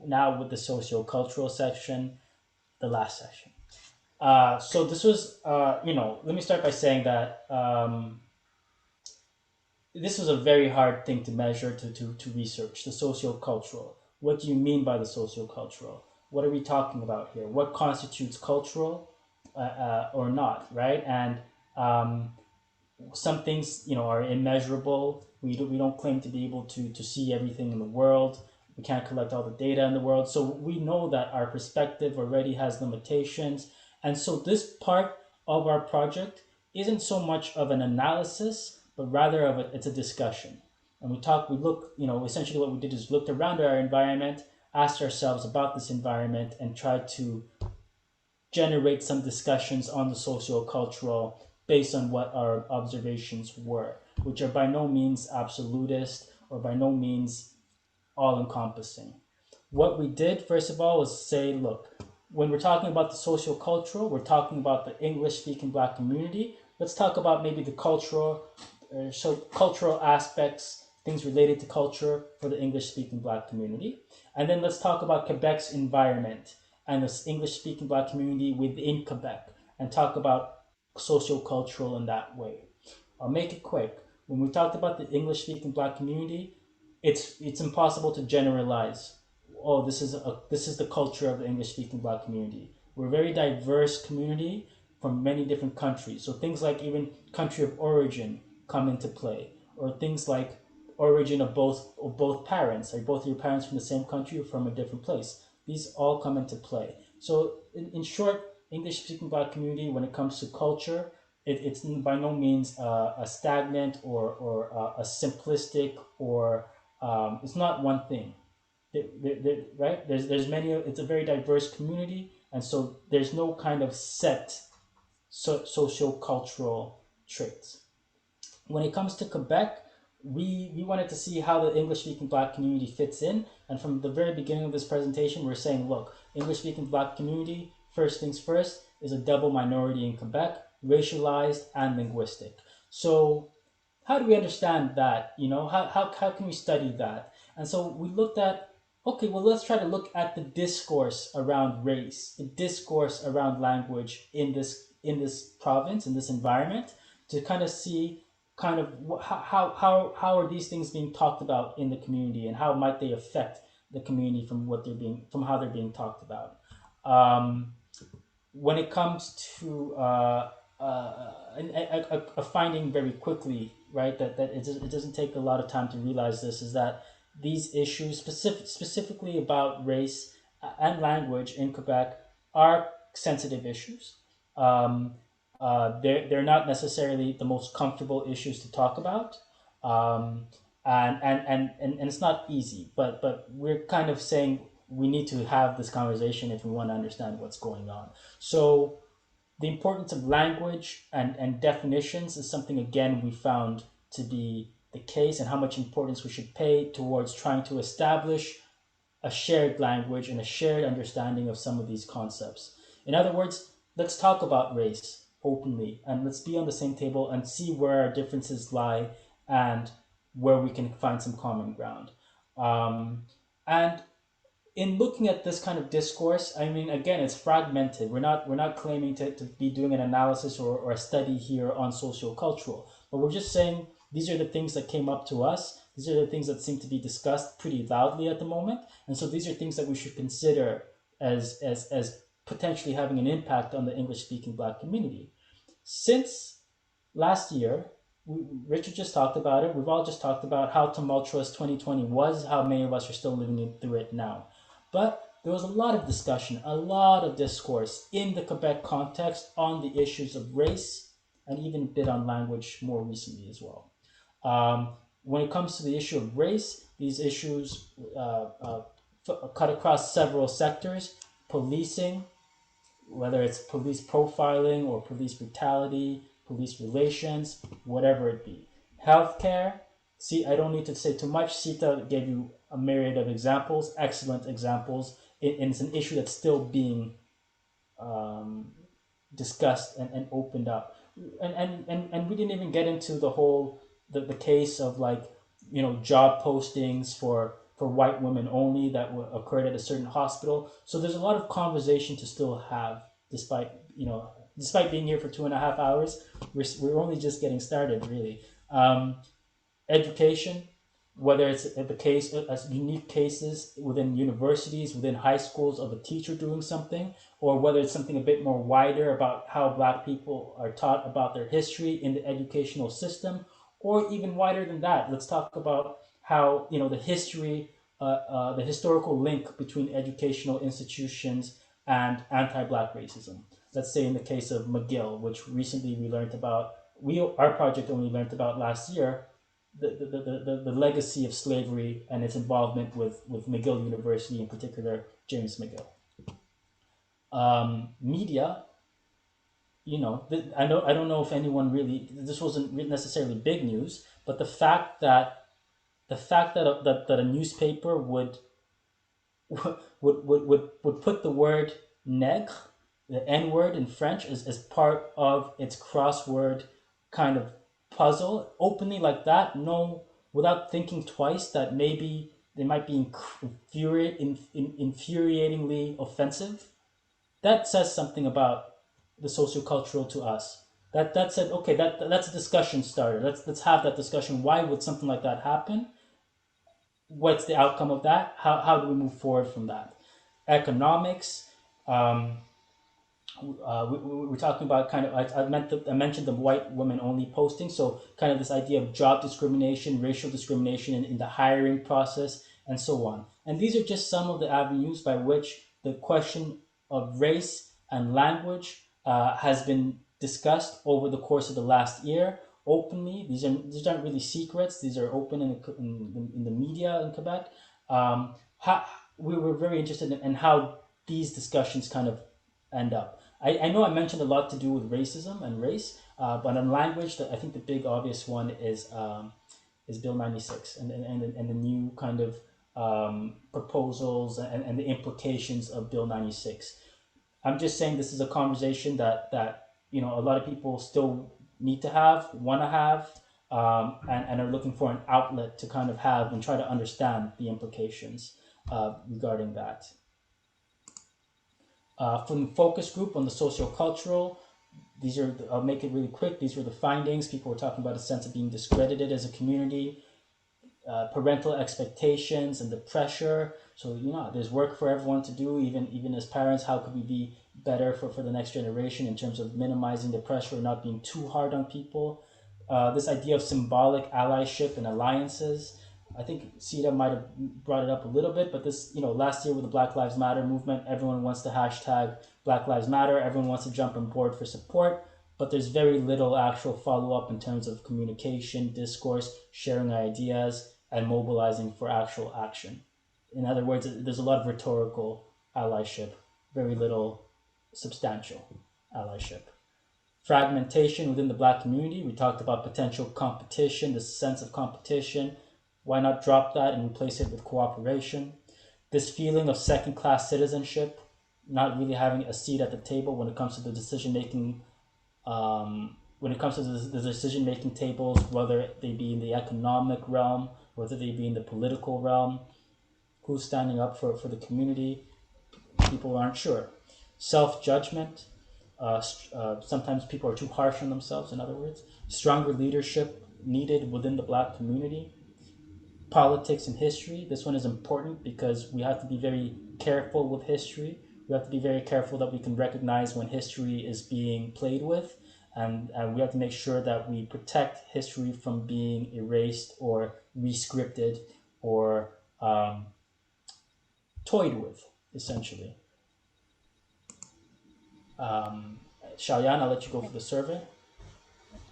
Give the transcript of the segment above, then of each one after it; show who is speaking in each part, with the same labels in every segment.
Speaker 1: now with the socio-cultural section, the last section. So this was, let me start by saying that this was a very hard thing to measure, to research, the socio-cultural. What do you mean by the socio-cultural? What are we talking about here? What constitutes cultural or not, right? And some things, are immeasurable. We don't claim to be able to see everything in the world. We can't collect all the data in the world. So we know that our perspective already has limitations. And so this part of our project isn't so much of an analysis, but rather it's a discussion. And we look, essentially what we did is looked around our environment, asked ourselves about this environment, and tried to generate some discussions on the socio-cultural based on what our observations were, which are by no means absolutist or by no means all-encompassing. What we did, first of all, was say, look, when we're talking about the socio-cultural, we're talking about the English-speaking Black community. Let's talk about maybe the cultural aspects, things related to culture for the English-speaking Black community. And then let's talk about Quebec's environment and this English-speaking Black community within Quebec and talk about socio-cultural in that way. I'll make it quick. When we talked about the English-speaking Black community, it's impossible to generalize. Oh, this is the culture of the English-speaking Black community. We're a very diverse community from many different countries. So things like even country of origin come into play, or things like origin of both parents. Are both your parents from the same country or from a different place? These all come into play. So in short, English-speaking Black community, when it comes to culture, it's by no means a stagnant or a simplistic or it's not one thing. Right? There's many. It's a very diverse community, and so there's no kind of set socio-cultural traits. When it comes to Quebec, we wanted to see how the English-speaking Black community fits in, and from the very beginning of this presentation, we're saying, look, English-speaking Black community, first things first, is a double minority in Quebec, racialized and linguistic. So how do we understand that? How can we study that? And so we looked at, okay, well, let's try to look at the discourse around race, the discourse around language in this province, in this environment, to kind of see kind of how are these things being talked about in the community, and how might they affect the community from how they're being talked about. Um, when it comes to a finding very quickly, right, that it doesn't take a lot of time to realize this, is that these issues, specifically about race and language in Quebec, are sensitive issues. Um, they're not necessarily the most comfortable issues to talk about. Um, and it's not easy, but we're kind of saying we need to have this conversation if we want to understand what's going on. So the importance of language and definitions is something, again, we found to be the case, and how much importance we should pay towards trying to establish a shared language and a shared understanding of some of these concepts. In other words, let's talk about race openly, and let's be on the same table and see where our differences lie and where we can find some common ground. And in looking at this kind of discourse, I mean, again, it's fragmented. We're not claiming to be doing an analysis or a study here on socio-cultural, but we're just saying these are the things that came up to us. These are the things that seem to be discussed pretty loudly at the moment, and so these are things that we should consider as potentially having an impact on the English-speaking Black community. Since last year, Richard just talked about it. We've all just talked about how tumultuous 2020 was, how many of us are still living through it now. But there was a lot of discussion, a lot of discourse in the Quebec context on the issues of race, and even a bit on language more recently as well. When it comes to the issue of race, these issues cut across several sectors: policing, whether it's police profiling or police brutality, police relations, whatever it be. Healthcare. See, I don't need to say too much. Sita gave you a myriad of examples, excellent examples, and it's an issue that's still being discussed and opened up. And we didn't even get into the whole the case of, like, job postings for for white women only that occurred at a certain hospital. So there's a lot of conversation to still have, despite despite being here for 2.5 hours. We're only just getting started, really. Education, whether it's the case as unique cases within universities, within high schools of a teacher doing something, or whether it's something a bit more wider about how Black people are taught about their history in the educational system, or even wider than that. Let's talk about how the history, the historical link between educational institutions and anti-Black racism. Let's say in the case of McGill, which recently we learned about. Our project only learned about last year, the legacy of slavery and its involvement with McGill University, in particular, James McGill. Media, I don't know if anyone really, this wasn't necessarily big news, but the fact that a newspaper would put the word nègre, the N word in French, as part of its crossword kind of puzzle openly like that, no, without thinking twice that maybe they might be infuriatingly offensive. That says something about the sociocultural to us. That said, okay, that's a discussion starter. Let's have that discussion. Why would something like that happen? What's the outcome of that? How do we move forward from that? Economics. Um, we're talking about kind of, I mentioned the white women only posting, so kind of this idea of job discrimination, racial discrimination in the hiring process, and so on. And these are just some of the avenues by which the question of race and language has been discussed over the course of the last year openly. These aren't really secrets. These are open in the media in Quebec. How, we were very interested in how these discussions kind of end up. I know I mentioned a lot to do with racism and race, but on language, I think the big obvious one is Bill 96 and the new kind of proposals and the implications of Bill 96. I'm just saying this is a conversation that a lot of people still need to have, want to have, and are looking for an outlet to kind of have and try to understand the implications regarding that. From the focus group on the socio-cultural, I'll make it really quick. These were the findings. People were talking about a sense of being discredited as a community, parental expectations and the pressure. So there's work for everyone to do, even as parents. How could we be better for the next generation in terms of minimizing the pressure and not being too hard on people? This idea of symbolic allyship and alliances. I think Sita might have brought it up a little bit, but last year with the Black Lives Matter movement, everyone wants to hashtag Black Lives Matter. Everyone wants to jump on board for support, but there's very little actual follow up in terms of communication, discourse, sharing ideas, and mobilizing for actual action. In other words, there's a lot of rhetorical allyship, very little substantial allyship. Fragmentation within the Black community. We talked about potential competition, the sense of competition. Why not drop that and replace it with cooperation? This feeling of second class citizenship, not really having a seat at the table when it comes to the decision making. When it comes to the decision making tables, whether they be in the economic realm, whether they be in the political realm, who's standing up for the community, people aren't sure. Self judgment, sometimes people are too harsh on themselves, in other words. Stronger leadership needed within the Black community. Politics and history. This one is important because we have to be very careful with history. We have to be very careful that we can recognize when history is being played with, and we have to make sure that we protect history from being erased or rescripted or toyed with, essentially. Um, Xiaoyan, I'll let you go for the survey.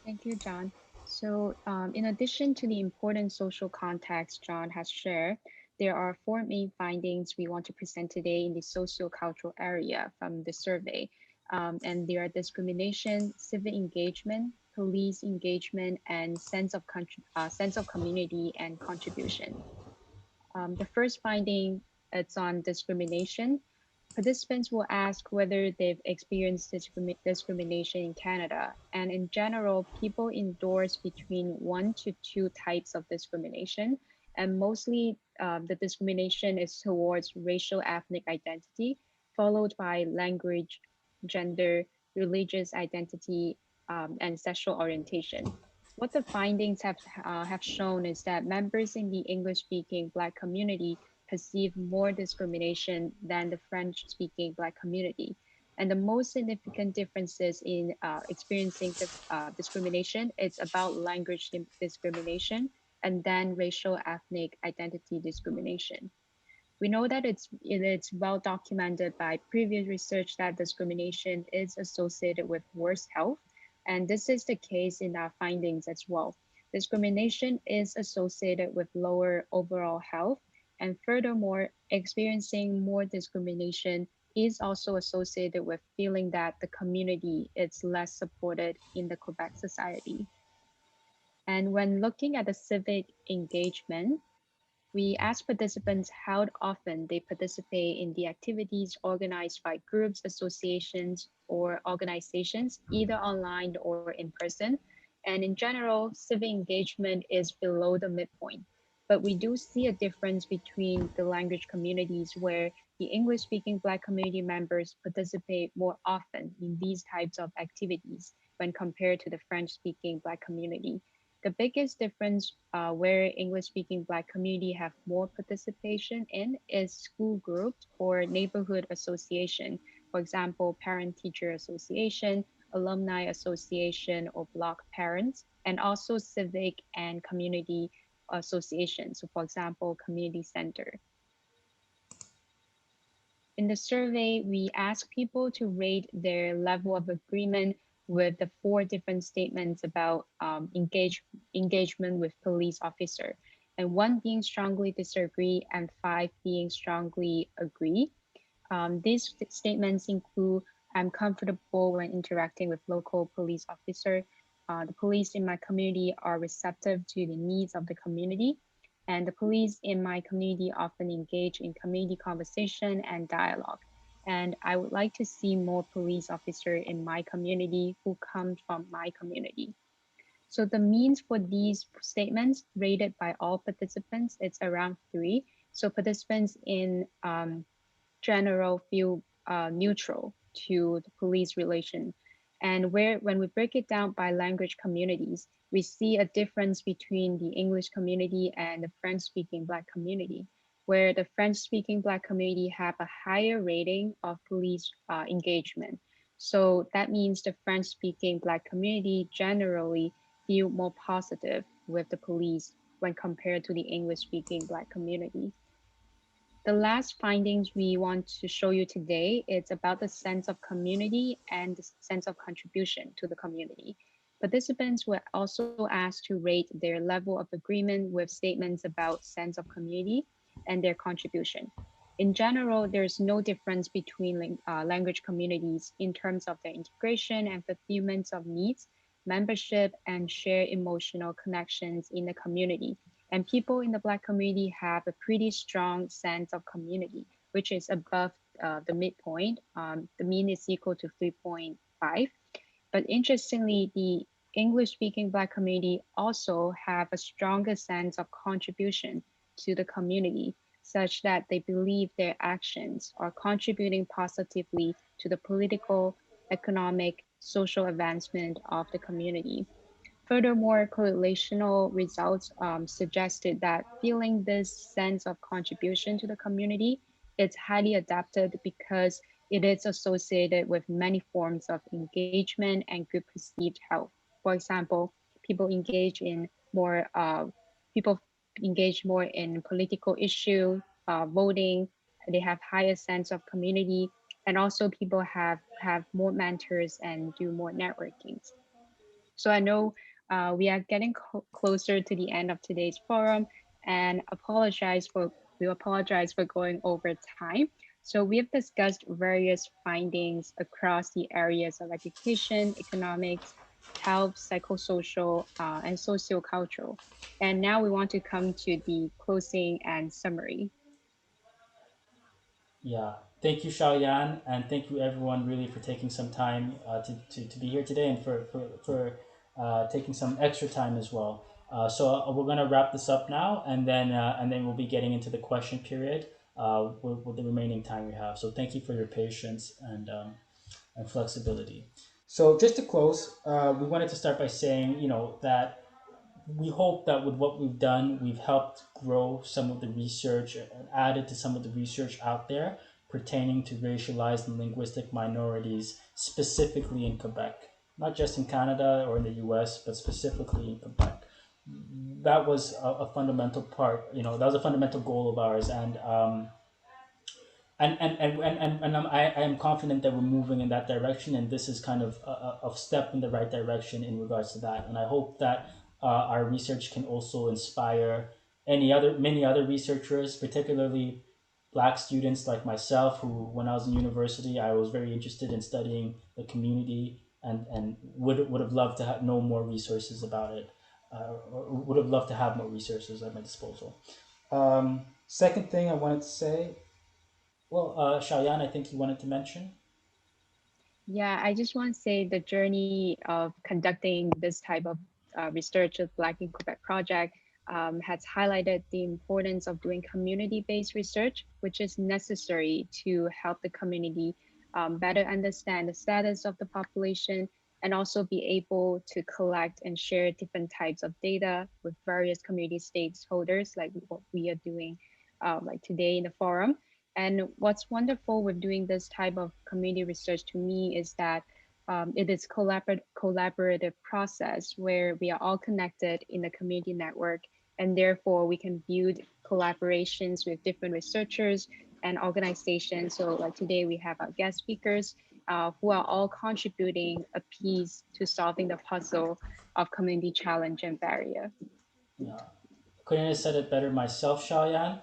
Speaker 2: Thank you, John. So, in addition to the important social context John has shared, there are four main findings we want to present today in the socio-cultural area from the survey. And they are discrimination, civic engagement, police engagement, and sense of community and contribution. The first finding, it's on discrimination. Participants will ask whether they've experienced discrimination in Canada. And in general, people endorse between one to two types of discrimination. And mostly the discrimination is towards racial ethnic identity, followed by language, gender, religious identity, and sexual orientation. What the findings have shown is that members in the English speaking Black community perceive more discrimination than the French speaking Black community. And the most significant differences in experiencing discrimination, it's about language discrimination and then racial ethnic identity discrimination. We know that it's well documented by previous research that discrimination is associated with worse health, and this is the case in our findings as well. Discrimination is associated with lower overall health, and furthermore, experiencing more discrimination is also associated with feeling that the community is less supported in the Quebec society. And when looking at the civic engagement, we ask participants how often they participate in the activities organized by groups, associations, or organizations, either online or in person. And in general, civic engagement is below the midpoint. But we do see a difference between the language communities where the English speaking Black community members participate more often in these types of activities when compared to the French speaking Black community. The biggest difference where English speaking Black community have more participation in is school groups or neighborhood association. For example, parent teacher association, alumni association or block parents, and also civic and community association. So for example, community center. In the survey, we ask people to rate their level of agreement with the four different statements about engagement with police officer, and one being strongly disagree and five being strongly agree. These statements include I'm comfortable when interacting with local police officer. The police in my community are receptive to the needs of the community. And the police in my community often engage in community conversation and dialogue. And I would like to see more police officer in my community who come from my community. So the means for these statements rated by all participants, it's around three. So participants in general feel neutral to the police relation. And where when we break it down by language communities, we see a difference between the English community and the French speaking Black community, where the French speaking Black community have a higher rating of police engagement. So that means the French speaking Black community generally feel more positive with the police when compared to the English speaking Black community. The last findings we want to show you today is about the sense of community and the sense of contribution to the community. Participants were also asked to rate their level of agreement with statements about sense of community and their contribution. In general, there's no difference between language communities in terms of their integration and fulfillment of needs, membership, and shared emotional connections in the community. And people in the Black community have a pretty strong sense of community, which is above the midpoint. The mean is equal to 3.5. But interestingly, the English speaking Black community also have a stronger sense of contribution to the community, such that they believe their actions are contributing positively to the political, economic, social advancement of the community. Furthermore, correlational results suggested that feeling this sense of contribution to the community is highly adapted because it is associated with many forms of engagement and good perceived health. For example, people engage in more people engage more in political issue, voting. They have higher sense of community, and also people have more mentors and do more networking. So I know we are getting closer to the end of today's forum, and we apologize for going over time. So we have discussed various findings across the areas of education, economics, health, psychosocial, and socio-cultural. And now we want to come to the closing and summary.
Speaker 1: Yeah, thank you, Xiaoyan, and thank you everyone really for taking some time to be here today and for taking some extra time as well. We're going to wrap this up now, and then we'll be getting into the question period with the remaining time we have. So thank you for your patience and flexibility. So just to close, we wanted to start by saying, that we hope that with what we've done, we've helped grow some of the research and added to some of the research out there pertaining to racialized and linguistic minorities, specifically in Quebec, not just in Canada or in the US, but specifically in Quebec. That was a fundamental part, that was a fundamental goal of ours. I am confident that we're moving in that direction, and this is kind of a step in the right direction in regards to that. And I hope that our research can also inspire many other researchers, particularly Black students like myself, who, when I was in university, I was very interested in studying the community and would have loved to know more resources about it, or would have loved to have more resources at my disposal. Second thing I wanted to say, well, Shaoyan, I think you wanted to mention.
Speaker 2: Yeah, I just want to say the journey of conducting this type of research with Black in Quebec project has highlighted the importance of doing community-based research, which is necessary to help the community better understand the status of the population and also be able to collect and share different types of data with various community stakeholders, like what we are doing like today in the forum. And what's wonderful with doing this type of community research to me is that it is collaborative process where we are all connected in the community network, and therefore we can build collaborations with different researchers and organizations. So like today we have our guest speakers who are all contributing a piece to solving the puzzle of community challenge and barrier.
Speaker 1: Yeah. Couldn't have said it better myself, Shaoyan.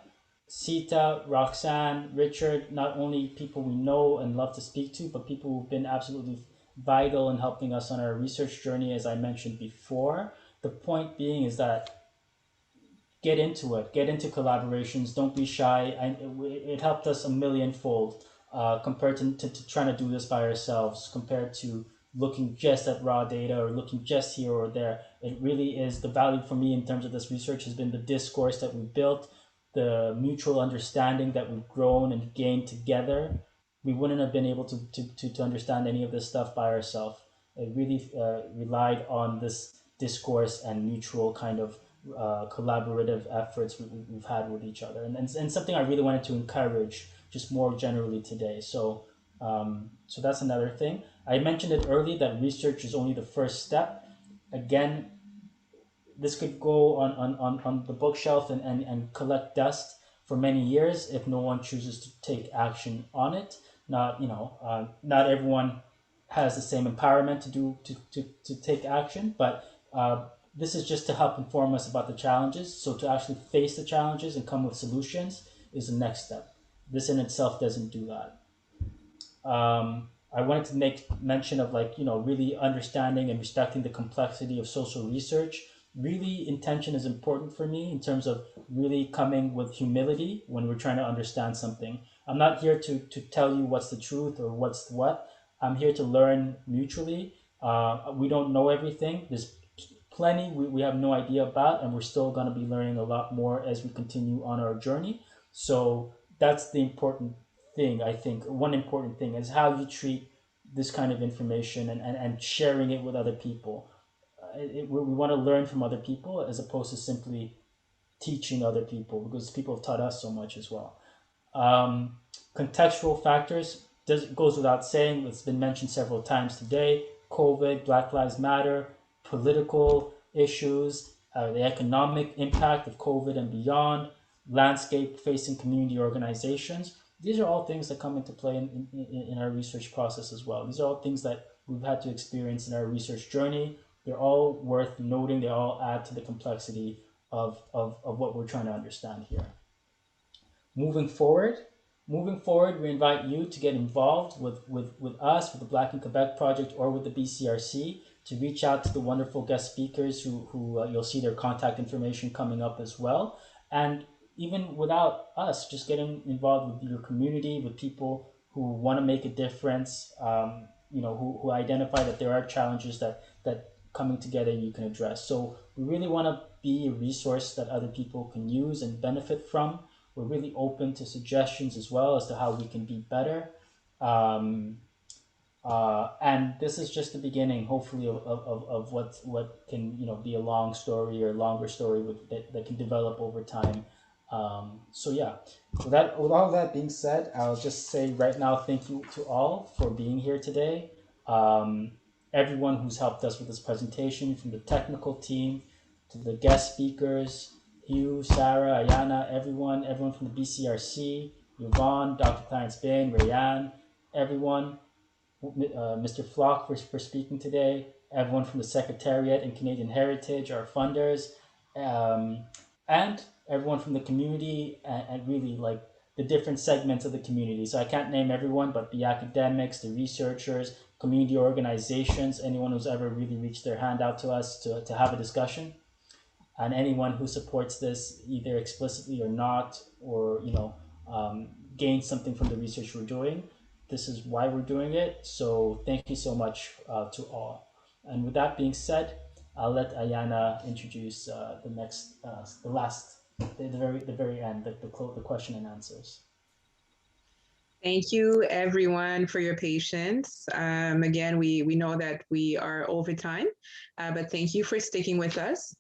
Speaker 1: Sita, Roxanne, Richard, not only people we know and love to speak to, but people who've been absolutely vital in helping us on our research journey, as I mentioned before. The point being is that get into it, get into collaborations, don't be shy. It helped us a millionfold compared to trying to do this by ourselves, compared to looking just at raw data or looking just here or there. It really is the value for me in terms of this research has been the discourse that we built, the mutual understanding that we've grown and gained together. We wouldn't have been able to understand any of this stuff by ourselves. It really relied on this discourse and mutual kind of collaborative efforts we've had with each other, and something I really wanted to encourage just more generally today. So that's another thing. I mentioned it early that research is only the first step. Again, this could go on the bookshelf and collect dust for many years if no one chooses to take action on it. Not everyone has the same empowerment to take action, but this is just to help inform us about the challenges. So to actually face the challenges and come with solutions is the next step. This in itself doesn't do that. I wanted to make mention of really understanding and respecting the complexity of social research. Really, intention is important for me in terms of really coming with humility when we're trying to understand something. I'm not here to tell you what's the truth or what's what. I'm here to learn mutually. We don't know everything. There's plenty we have no idea about, and we're still going to be learning a lot more as we continue on our journey. So that's the important thing. I think one important thing is how you treat this kind of information and sharing it with other people. We want to learn from other people as opposed to simply teaching other people, because people have taught us so much as well. um, Contextual factors goes without saying. It's been mentioned several times today. COVID, Black Lives Matter, political issues, the economic impact of COVID and beyond, landscape facing community organizations. These are all things that come into play in our research process as well. These are all things that we've had to experience in our research journey. They're all worth noting. They all add to the complexity of what we're trying to understand here. Moving forward, we invite you to get involved with us, with the Black in Quebec project, or with the BCRC, to reach out to the wonderful guest speakers who you'll see their contact information coming up as well. And even without us, just getting involved with your community, with people who want to make a difference, who identify that there are challenges that coming together you can address. So we really want to be a resource that other people can use and benefit from. We're really open to suggestions as well as to how we can be better. Um, and this is just the beginning, hopefully, of what can be a long story or longer story that can develop over time. So yeah, with all that being said, I'll just say right now, thank you to all for being here today. Um, Everyone who's helped us with this presentation, from the technical team to the guest speakers, you, Sarah, Ayana, everyone from the BCRC, Yvonne, Dr. Clarence Bain, Rayanne, everyone, Mr. Flock for speaking today, everyone from the Secretariat and Canadian Heritage, our funders, um, and everyone from the community, and really like the different segments of the community. So I can't name everyone, but the academics, the researchers, community organizations, anyone who's ever really reached their hand out to us to have a discussion, and anyone who supports this either explicitly or not, or gain something from the research we're doing. This is why we're doing it. So thank you so much to all. And with that being said, I'll let Ayana introduce the next, the very end, the question and answers.
Speaker 3: Thank you, everyone, for your patience. Again, we know that we are over time, but thank you for sticking with us.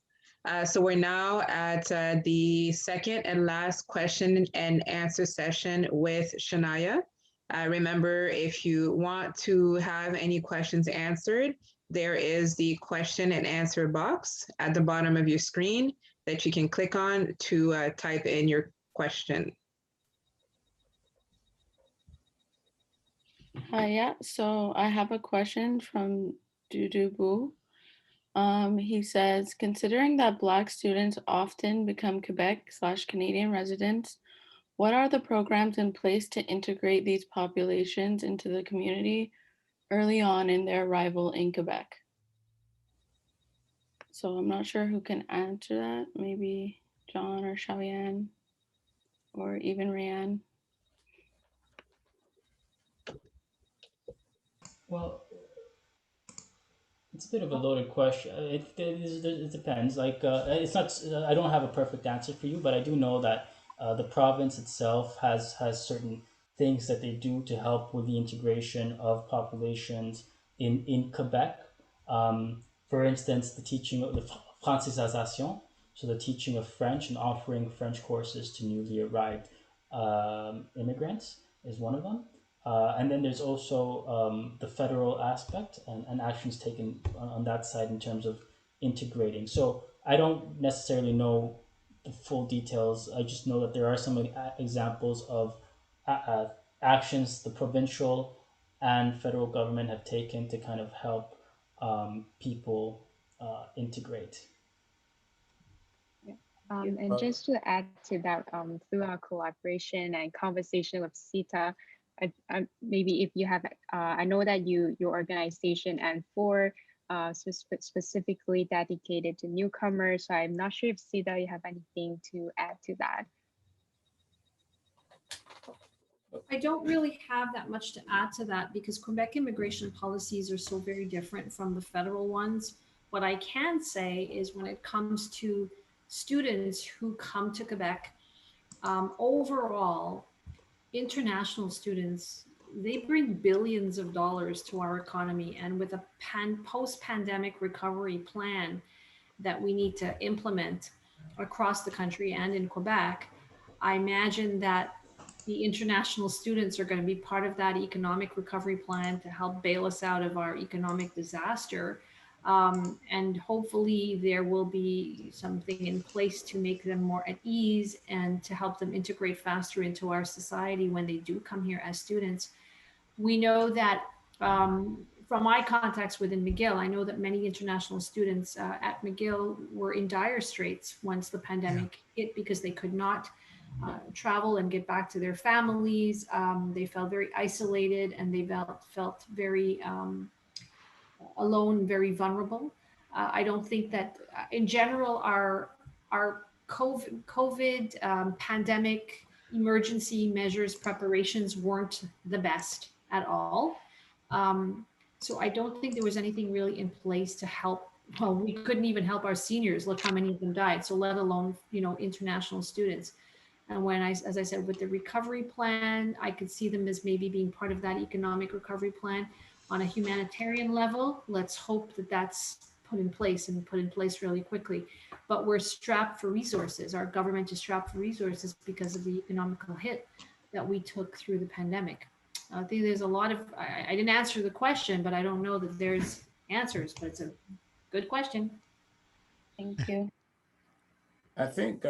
Speaker 3: So we're now at the second and last question and answer session with Shania. Remember, if you want to have any questions answered, there is the question and answer box at the bottom of your screen that you can click on to type in your question.
Speaker 4: Hi, yeah. So I have a question from Dudubu. He says, considering that Black students often become Quebec/Canadian residents, what are the programs in place to integrate these populations into the community early on in their arrival in Quebec? So I'm not sure who can answer that. Maybe John or Shaoyan or even Rayanne.
Speaker 1: Well, it's a bit of a loaded question. It depends. Like, it's not. I don't have a perfect answer for you, but I do know that the province itself has certain things that they do to help with the integration of populations in Quebec. For instance, the teaching of the francisation, so the teaching of French and offering French courses to newly arrived immigrants is one of them. And then there's also the federal aspect and actions taken on that side in terms of integrating. So I don't necessarily know the full details. I just know that there are some examples of actions the provincial and federal government have taken to kind of help people integrate.
Speaker 2: And just to add to that, through our collaboration and conversation with CETA, maybe if you have, I know that your organization and for specifically dedicated to newcomers, so I'm not sure if CETA, you have anything to add to that.
Speaker 5: I don't really have that much to add to that because Quebec immigration policies are so very different from the federal ones. What I can say is when it comes to students who come to Quebec, overall, international students, they bring billions of dollars to our economy. And with a post-pandemic recovery plan that we need to implement across the country and in Quebec, I imagine that the international students are going to be part of that economic recovery plan to help bail us out of our economic disaster. And hopefully there will be something in place to make them more at ease and to help them integrate faster into our society when they do come here as students. We know that from my contacts within McGill, I know that many international students at McGill were in dire straits once the pandemic hit because they could not travel and get back to their families. They felt very isolated and they felt very alone, very vulnerable. I don't think that, in general, our COVID pandemic emergency measures preparations weren't the best at all. So I don't think there was anything really in place to help well, we couldn't even help our seniors. Look how many of them died. So let alone, international students. And as I said, with the recovery plan, I could see them as maybe being part of that economic recovery plan on a humanitarian level. Let's hope that that's put in place really quickly. But we're strapped for resources. Our government is strapped for resources because of the economical hit that we took through the pandemic. I think there's a lot of, I didn't answer the question, but I don't know that there's answers, but it's a good question.
Speaker 4: Thank you.
Speaker 6: I think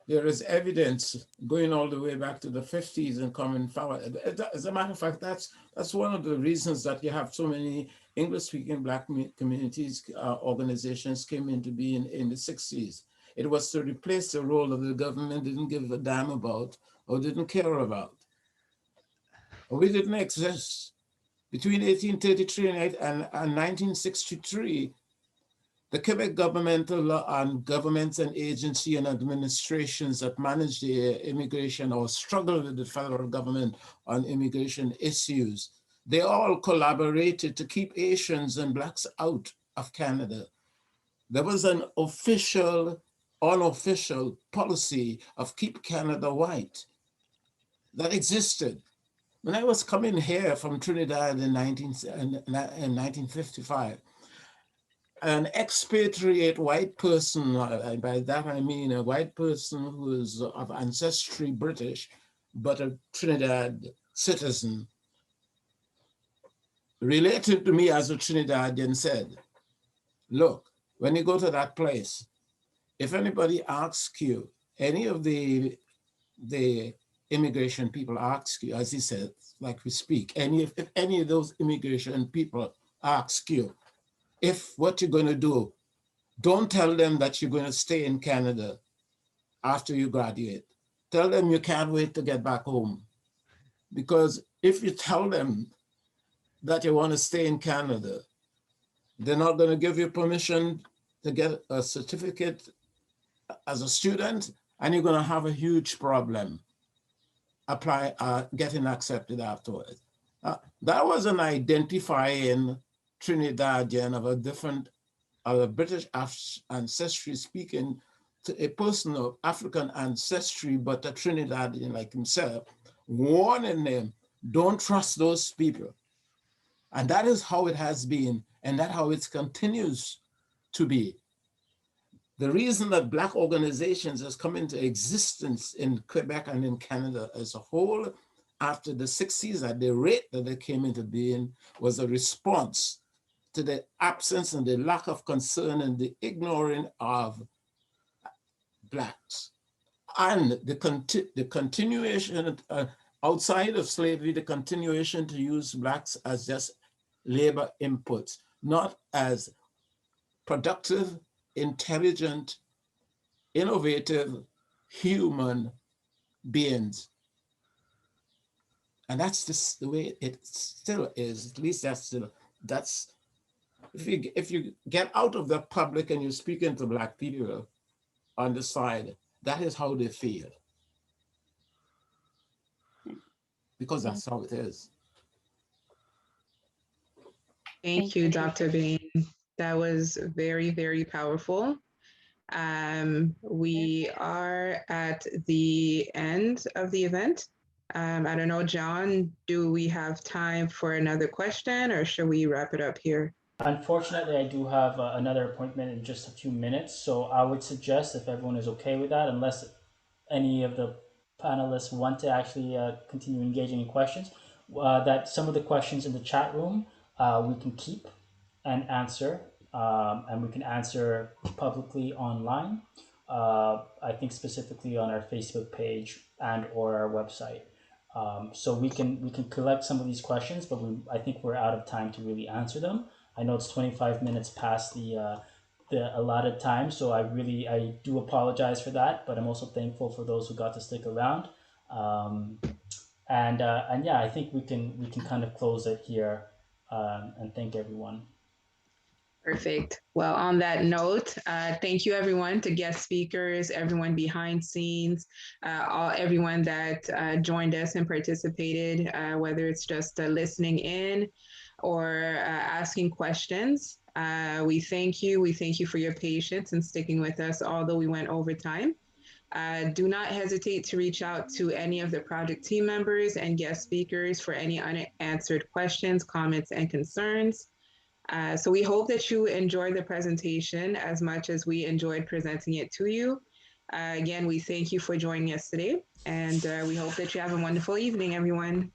Speaker 6: there is evidence going all the way back to the 50s and coming forward. As a matter of fact, that's one of the reasons that you have so many English-speaking Black communities, organizations came into being in the 60s. It was to replace the role that the government didn't give a damn about or didn't care about. We didn't exist. Between 1833 and 1963, the Quebec governments and agencies and administrations that manage the immigration or struggle with the federal government on immigration issues, they all collaborated to keep Asians and Blacks out of Canada. There was an official, unofficial policy of keep Canada white that existed. When I was coming here from Trinidad in 1955, an expatriate white person, by that I mean a white person who is of ancestry British, but a Trinidad citizen, related to me as a Trinidadian, said, look, when you go to that place, if anybody asks you, any of the immigration people ask you, as he said, like we speak, if any of those immigration people ask you, if what you're going to do, don't tell them that you're going to stay in Canada after you graduate. Tell them you can't wait to get back home. Because if you tell them that you want to stay in Canada, they're not going to give you permission to get a certificate as a student, and you're going to have a huge problem getting accepted afterwards. That was an identifying Trinidadian of a British ancestry speaking to a person of African ancestry, but a Trinidadian like himself, warning them, don't trust those people. And that is how it has been, and that's how it continues to be. The reason that Black organizations has come into existence in Quebec and in Canada as a whole after the 60s at the rate that they came into being was a response to the absence and the lack of concern and the ignoring of Blacks. And the continuation, outside of slavery, the continuation to use Blacks as just labor inputs, not as productive, intelligent, innovative human beings. And that's just the way it still is. At least that's if you get out of the public and you're speaking to Black people on the side, that is how they feel. Because that's how it is.
Speaker 3: Thank you, Dr. Bain. That was very, very powerful. We are at the end of the event. I don't know, John, do we have time for another question or should we wrap it up here?
Speaker 1: Unfortunately, I do have another appointment in just a few minutes, so I would suggest, if everyone is okay with that, unless any of the panelists want to actually continue engaging in questions, that some of the questions in the chat room we can keep and answer, and we can answer publicly online. I think specifically on our Facebook page and or our website. So we can collect some of these questions, but I think we're out of time to really answer them. I know it's 25 minutes past the allotted time, so I do apologize for that, but I'm also thankful for those who got to stick around. And yeah, I think we can kind of close it here, and thank everyone.
Speaker 3: Perfect. Well, on that note, thank you everyone, to guest speakers, everyone behind scenes, everyone that joined us and participated, whether it's just listening in or asking questions. We thank you. We thank you for your patience and sticking with us, although we went over time. Do not hesitate to reach out to any of the project team members and guest speakers for any unanswered questions, comments, and concerns. So we hope that you enjoyed the presentation as much as we enjoyed presenting it to you. Again, we thank you for joining us today, and we hope that you have a wonderful evening, everyone.